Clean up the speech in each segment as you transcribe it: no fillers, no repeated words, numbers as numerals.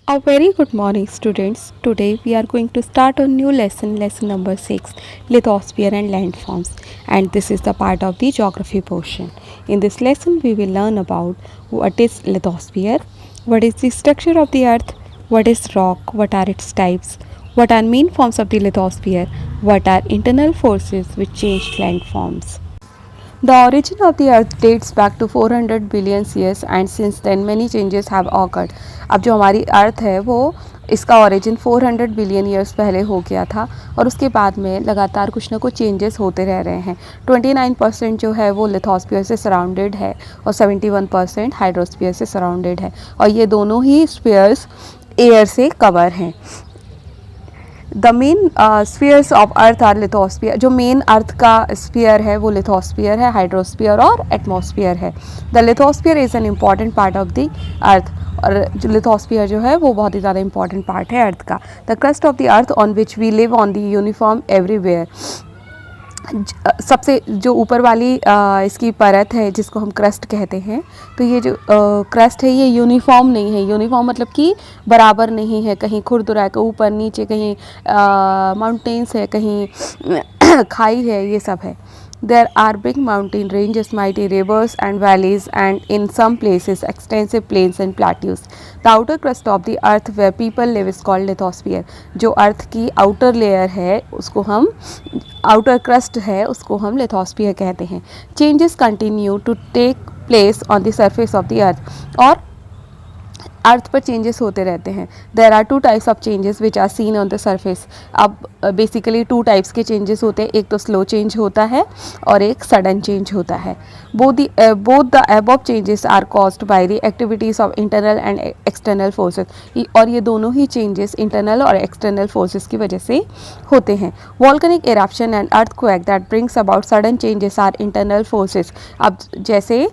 A very good morning, students. Today we are going to start a new lesson, lesson number 6, lithosphere and landforms. And this is the part of the geography portion. In this lesson, we will learn about what is lithosphere, what is the structure of the earth, what is rock, what are its types, what are main forms of the lithosphere, what are internal forces which change landforms. The origin of the earth dates back to 400 billion years and since then many changes have occurred. अब जो हमारी अर्थ है वो इसका origin 400 billion years पहले हो गया था और उसके बाद में लगातार कुछ ना कुछ चेंजेस होते रह रहे हैं। 29% जो है वो लिथोस्फीयर से सराउंडेड है और 71% हाइड्रोस्फीयर से सराउंडेड है और ये दोनों ही स्फीयर्स एयर से कवर हैं। The main spheres of earth are lithosphere. जो मेन अर्थ का स्फीयर है वो लिथोस्फीयर है, हाइड्रोस्फीयर और एटमॉस्फेयर है। The lithosphere is an important part of the अर्थ और जो लिथोस्फीयर जो है वो बहुत ही ज़्यादा इंपॉर्टेंट पार्ट है अर्थ का। The crust of the earth on which we live on the uniform everywhere. सबसे जो ऊपर वाली इसकी परत है जिसको हम क्रस्ट कहते हैं, तो ये जो क्रस्ट है ये यूनिफॉर्म नहीं है। यूनिफॉर्म मतलब कि बराबर नहीं है, कहीं खुरदुरा है, कहीं ऊपर नीचे, कहीं माउंटेन्स है, कहीं खाई है, ये सब है। There are big mountain ranges, mighty rivers and valleys, and in some places extensive plains and plateaus. The outer crust of the earth where people live is called lithosphere. जो अर्थ की आउटर लेयर है उसको हम outer crust है उसको हम lithosphere कहते हैं। Changes continue to take place on the surface of the earth. और अर्थ पर चेंजेस होते रहते हैं। There are two types of changes which are seen on the surface. अब बेसिकली टू टाइप्स के चेंजेस होते हैं, एक तो स्लो चेंज होता है और एक सडन चेंज होता है। Both the above changes are caused by the activities of internal and external forces और ये दोनों ही चेंजेस इंटरनल और एक्सटर्नल फोर्सेस की वजह से होते हैं। Volcanic eruption and earthquake that brings about sudden changes are internal forces. अब जैसे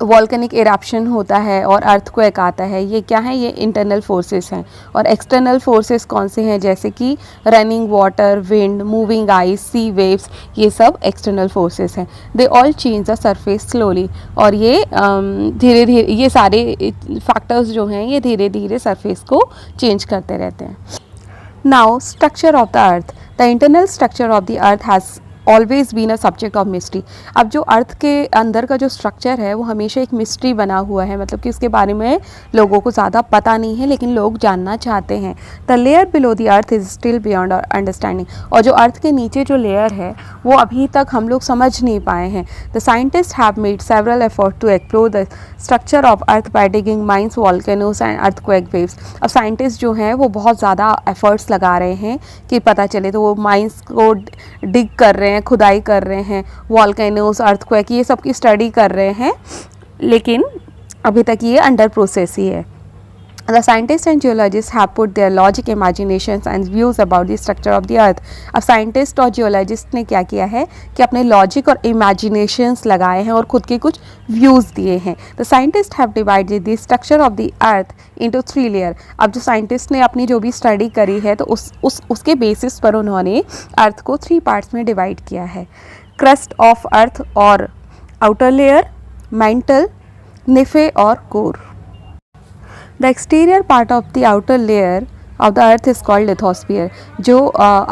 वॉल्केनिक इरप्शन होता है और अर्थक्वेक आता है, ये क्या है? ये इंटरनल फोर्सेस हैं। और एक्सटर्नल फोर्सेस कौन से हैं? जैसे कि running water, wind, moving ice, sea waves, ये सब एक्सटर्नल फोर्सेस हैं। They all change the surface slowly और ये धीरे धीरे ये सारे फैक्टर्स जो हैं ये धीरे धीरे सरफेस को चेंज करते रहते हैं। Now structure of the earth. The internal structure of the earth has always been a subject of mystery. अब जो अर्थ के अंदर का जो स्ट्रक्चर है वो हमेशा एक मिस्ट्री बना हुआ है, मतलब कि उसके बारे में लोगों को ज़्यादा पता नहीं है लेकिन लोग जानना चाहते हैं। The layer below the earth is still beyond understanding. और जो अर्थ के नीचे जो लेयर है वो अभी तक हम लोग समझ नहीं पाए हैं। The scientist have made several effort to explore the structure of earth by digging mines, volcanoes and earthquake waves. अब साइंटिस्ट जो हैं वो बहुत ज़्यादा एफर्ट्स लगा रहे हैं कि पता चले, तो वो माइंस को डिग कर रहे हैं, खुदाई कर रहे हैं, वॉल्केनोस, अर्थक्वेक, ये सब की स्टडी कर रहे हैं, लेकिन अभी तक ये अंडर प्रोसेस ही है। The scientists and geologists have put their logic, imaginations and views about the structure of the earth. अब साइंटिस्ट और जियोलॉजिस्ट ने क्या किया है कि अपने लॉजिक और इमेजिनेशंस लगाए हैं और खुद के कुछ व्यूज़ दिए हैं। The scientist have divided the structure of the earth into 3 layer. अब जो साइंटिस्ट ने अपनी जो भी स्टडी करी है तो उसके बेसिस पर उन्होंने अर्थ को 3 पार्ट्स में डिवाइड किया है। क्रस्ट ऑफ अर्थ और आउटर लेयर, मैंटल, निफे और core. The exterior part of the outer layer of the earth is called lithosphere. जो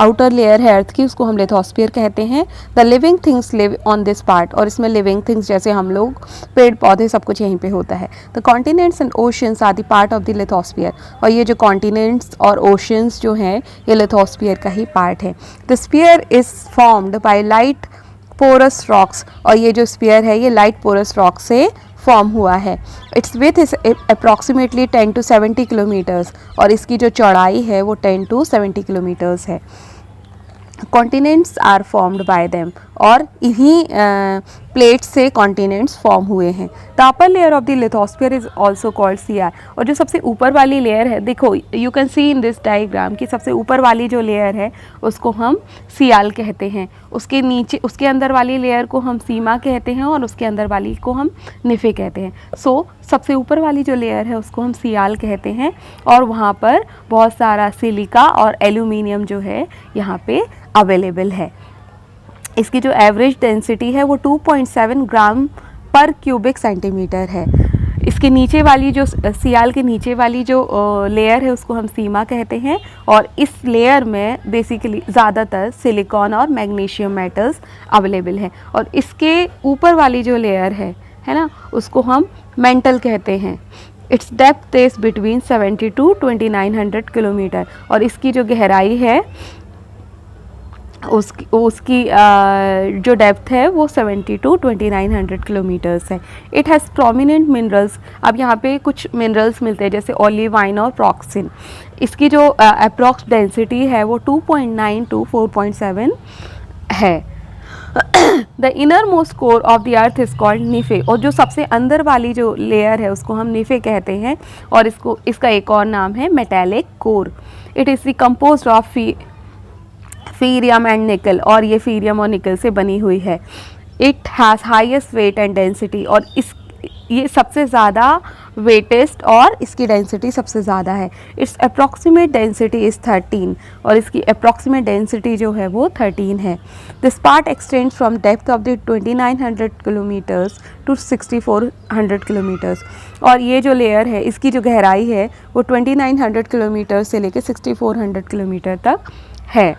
outer layer है अर्थ की उसको हम lithosphere कहते हैं। The living things live on this part और इसमें living things जैसे हम लोग, पेड़ पौधे, सब कुछ यहीं पे होता है। The continents and oceans are the part of the lithosphere और ये जो continents और oceans जो हैं ये lithosphere का ही part है। The sphere is formed by light porous rocks और ये जो sphere है ये light porous rock से फॉर्म हुआ है। Its width is approximately 10 to 70 kilometres और इसकी जो चौड़ाई है वो 10 to 70 किलोमीटर्स है। Continents are formed by them और इन्हीं प्लेट्स से कॉन्टिनेंट्स फॉर्म हुए हैं। The upper layer of the lithosphere is also called CR और जो सबसे ऊपर वाली लेयर है, देखो you can see in this diagram कि सबसे ऊपर वाली जो लेयर है उसको हम सियाल कहते हैं, उसके नीचे उसके अंदर वाली लेयर को हम सीमा कहते हैं और उसके अंदर वाली को हम निफे कहते हैं। सो सबसे ऊपर वाली जो लेयर है उसको हम सियाल कहते हैं और वहाँ पर बहुत सारा सिलिका और एल्यूमिनियम जो है यहाँ पे अवेलेबल है। इसकी जो एवरेज डेंसिटी है वो 2.7 ग्राम पर क्यूबिक सेंटीमीटर है। इसके नीचे वाली जो सियाल के नीचे वाली जो लेयर है उसको हम सीमा कहते हैं, और इस लेयर में बेसिकली ज़्यादातर सिलिकॉन और मैग्नीशियम मेटल्स अवेलेबल हैं। और इसके ऊपर वाली जो लेयर है ना, उसको हम मेंटल कहते हैं। It's depth is between 70 to 2900 kilometre, और इसकी जो गहराई है उसकी जो डेप्थ है वो 70 to 2900 किलोमीटर्स है। It has prominent minerals. अब यहाँ पे कुछ मिनरल्स मिलते हैं जैसे ओलिवाइन और प्रॉक्सिन। इसकी जो अप्रॉक्स डेंसिटी है वो 2.9 to 4.7 है। The inner most core of the earth is called NIFE, और जो सबसे अंदर वाली जो लेयर है उसको हम निफे कहते हैं, और इसका एक और नाम है metallic core. It is composed of ferrium and nickel, और ये फीरियम और निकल से बनी हुई है। It has highest wait and density, और ये सबसे ज़्यादा वेटेस्ट और इसकी डेंसिटी सबसे ज़्यादा है। इट्स अप्रॉक्सीमेट डेंसिटी इज़ 13, और इसकी अप्रॉक्सीमेट डेंसिटी जो है वो 13 है। This part extends from depth of the 2900 kilometres to 6400 kilometres, और ये जो लेयर है इसकी जो गहराई है वो 2900 किलोमीटर से लेकर 6400 किलोमीटर तक है।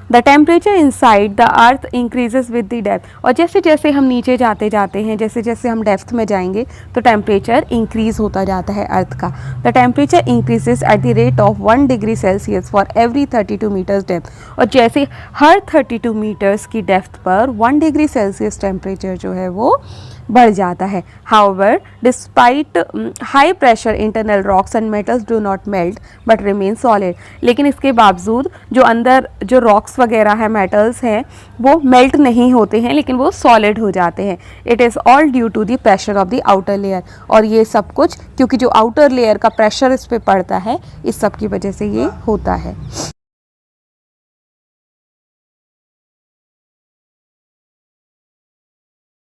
The temperature inside the earth increases with the depth, और जैसे जैसे हम नीचे जाते जाते हैं, जैसे जैसे हम डेप्थ में जाएंगे तो टेम्परेचर इंक्रीज होता जाता है अर्थ का। The temperature increases at the rate of 1 degree Celsius for every 32 metres depth, और जैसे हर 32 मीटर्स की डेप्थ पर 1 डिग्री सेल्सियस टेम्परेचर जो है वो बढ़ जाता है। However despite high pressure internal rocks and metals do not melt but remain solid, लेकिन इसके बावजूद जो अंदर जो रॉक्स वगैरह है, मेटल्स हैं, वो मेल्ट नहीं होते हैं लेकिन वो सॉलिड हो जाते हैं। It is all due to the pressure of the outer layer, और ये सब कुछ क्योंकि जो आउटर लेयर का प्रेशर इस पर पड़ता है, इस सब की वजह से ये होता है।